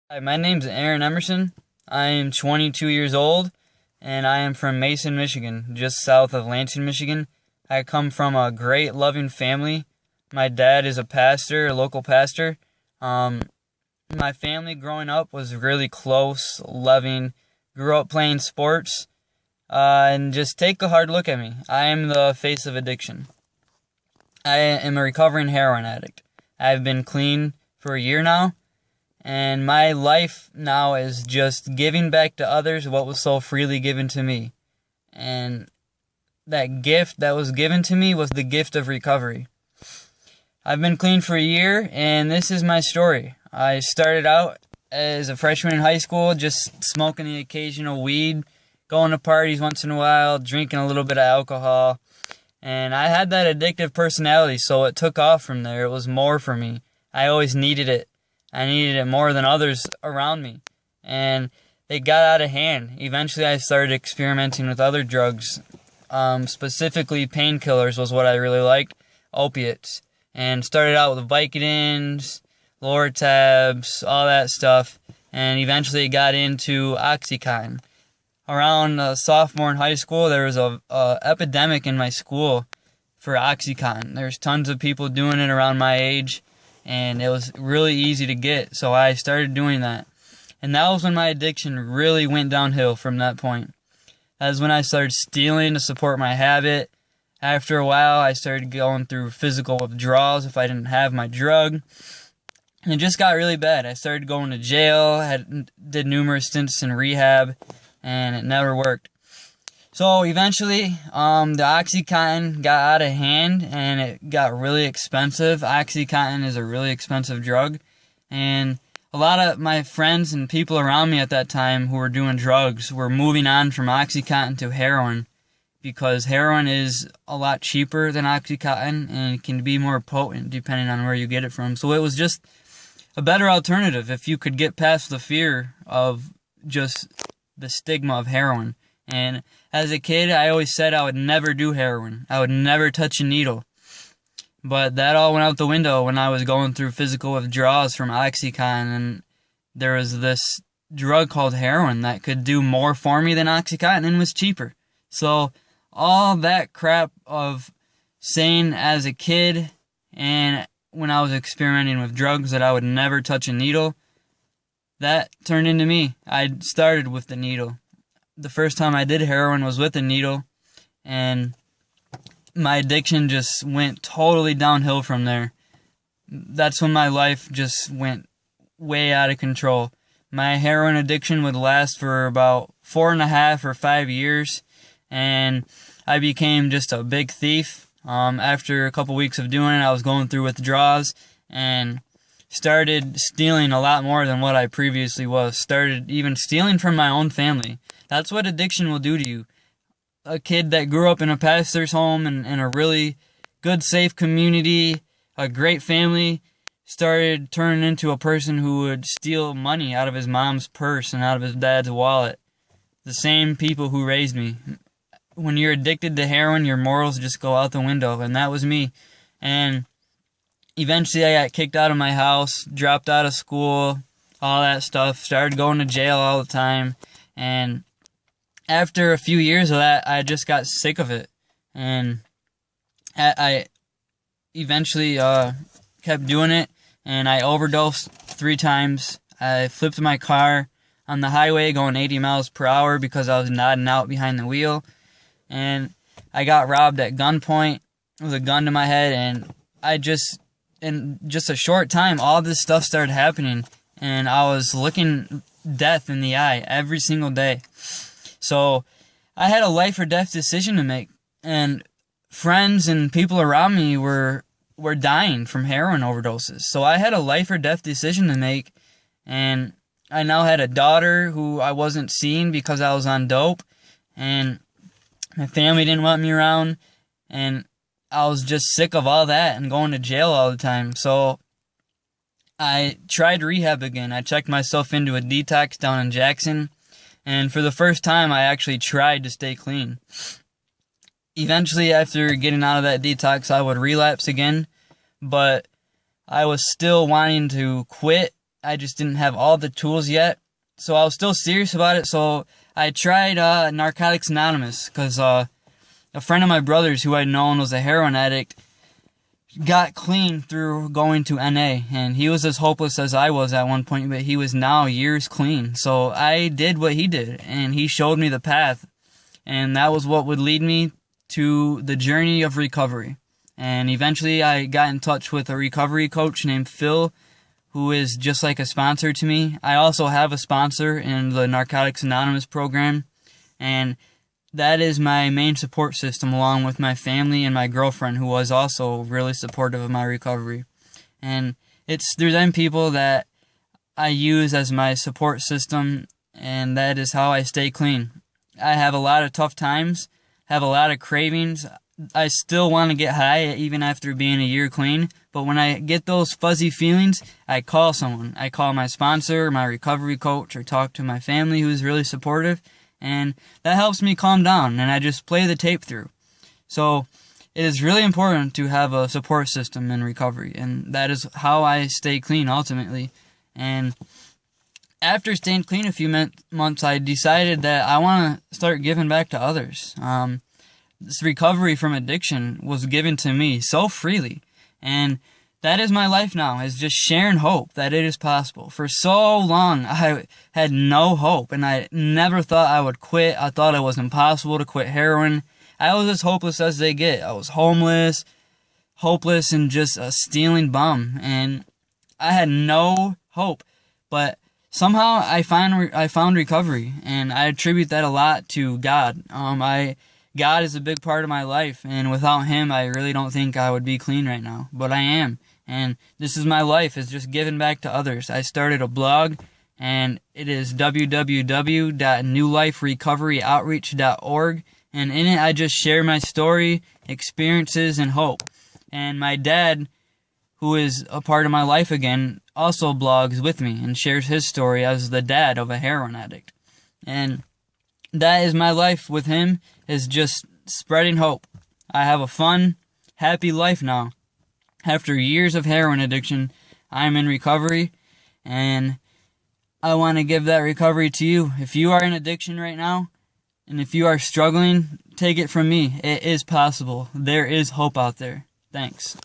Hi, my name's Aaron Emerson. I am 22 years old, and I am from Mason, Michigan, just south of Lansing, Michigan. I come from a great, loving family. My dad is a pastor, a local pastor. Um, my family growing up was really close, loving. Grew up playing sports, and just take a hard look at me. I am the face of addiction. I am a recovering heroin addict. I've been clean for a year now. And my life now is just giving back to others what was so freely given to me. And that gift that was given to me was the gift of recovery. I've been clean for a year, and this is my story. I started out as a freshman in high school, just smoking the occasional weed, going to parties once in a while, drinking a little bit of alcohol. And I had that addictive personality, so it took off from there. It was more for me. I always needed it. I needed it more than others around me. And they got out of hand. Eventually I started experimenting with other drugs. Specifically painkillers was what I really liked. Opiates. And started out with Vicodins, Lortabs, all that stuff. And eventually got into Oxycontin. Around sophomore in high school, there was a epidemic in my school for Oxycontin. There's tons of people doing it around my age. And it was really easy to get, so I started doing that. And that was when my addiction really went downhill from that point. That was when I started stealing to support my habit. After a while, I started going through physical withdrawals if I didn't have my drug. And it just got really bad. I started going to jail, did numerous stints in rehab, and it never worked. So eventually, the Oxycontin got out of hand and it got really expensive. Oxycontin is a really expensive drug. And a lot of my friends and people around me at that time who were doing drugs were moving on from Oxycontin to heroin because heroin is a lot cheaper than Oxycontin and can be more potent depending on where you get it from. So it was just a better alternative if you could get past the fear of just the stigma of heroin. And as a kid, I always said I would never do heroin. I would never touch a needle. But that all went out the window when I was going through physical withdrawals from Oxycontin. And there was this drug called heroin that could do more for me than Oxycontin and was cheaper. So all that crap of saying as a kid and when I was experimenting with drugs that I would never touch a needle, that turned into me. I started with the needle. The first time I did heroin was with a needle, and my addiction just went totally downhill from there. That's when my life just went way out of control. My heroin addiction would last for about 4.5 or 5 years, and I became just a big thief. After a couple weeks of doing it, I was going through withdrawals and started stealing a lot more than what I previously was. Started even stealing from my own family. That's what addiction will do to you. A kid that grew up in a pastor's home and in a really good, safe community, a great family, started turning into a person who would steal money out of his mom's purse and out of his dad's wallet. The same people who raised me. When you're addicted to heroin, your morals just go out the window, and that was me. And eventually I got kicked out of my house, dropped out of school, all that stuff, started going to jail all the time, and after a few years of that, I just got sick of it, and I eventually kept doing it, and I overdosed 3 times. I flipped my car on the highway going 80 miles per hour because I was nodding out behind the wheel, and I got robbed at gunpoint with a gun to my head, and in just a short time, all this stuff started happening, and I was looking death in the eye every single day. So I had a life or death decision to make, and friends and people around me were dying from heroin overdoses. So I had a life or death decision to make, and I now had a daughter who I wasn't seeing because I was on dope, and my family didn't want me around, and I was just sick of all that and going to jail all the time. So I tried rehab again. I checked myself into a detox down in Jackson, and for the first time, I actually tried to stay clean. Eventually, after getting out of that detox, I would relapse again, but I was still wanting to quit I just didn't have all the tools yet. So I was still serious about it. So I tried Narcotics Anonymous because a friend of my brother's who I'd known was a heroin addict got clean through going to NA, and he was as hopeless as I was at one point, but he was now years clean. So I did what he did, and he showed me the path, and that was what would lead me to the journey of recovery. And eventually I got in touch with a recovery coach named Phil, who is just like a sponsor to me. I also have a sponsor in the Narcotics Anonymous program, and that is my main support system, along with my family and my girlfriend, who was also really supportive of my recovery. And it's through them people that I use as my support system, and that is how I stay clean. I have a lot of tough times, have a lot of cravings. I still want to get high even after being a year clean, but when I get those fuzzy feelings, I call someone. I call my sponsor, my recovery coach, or talk to my family who's really supportive, and that helps me calm down, and I just play the tape through. So it is really important to have a support system in recovery, and that is how I stay clean ultimately. And after staying clean a few months, I decided that I want to start giving back to others. This recovery from addiction was given to me so freely, and that is my life now, is just sharing hope that it is possible. For so long, I had no hope, and I never thought I would quit. I thought it was impossible to quit heroin. I was as hopeless as they get. I was homeless, hopeless, and just a stealing bum, and I had no hope. But somehow I found recovery, and I attribute that a lot to God. God is a big part of my life, and without Him, I really don't think I would be clean right now. But I am, and this is my life, is just giving back to others. I started a blog, and it is www.newliferecoveryoutreach.org, and in it I just share my story, experiences, and hope. And my dad, who is a part of my life again, also blogs with me and shares his story as the dad of a heroin addict. And that is my life with him, is just spreading hope. I have a fun, happy life now. After years of heroin addiction, I'm in recovery, and I want to give that recovery to you. If you are in addiction right now, and if you are struggling, take it from me. It is possible. There is hope out there. Thanks.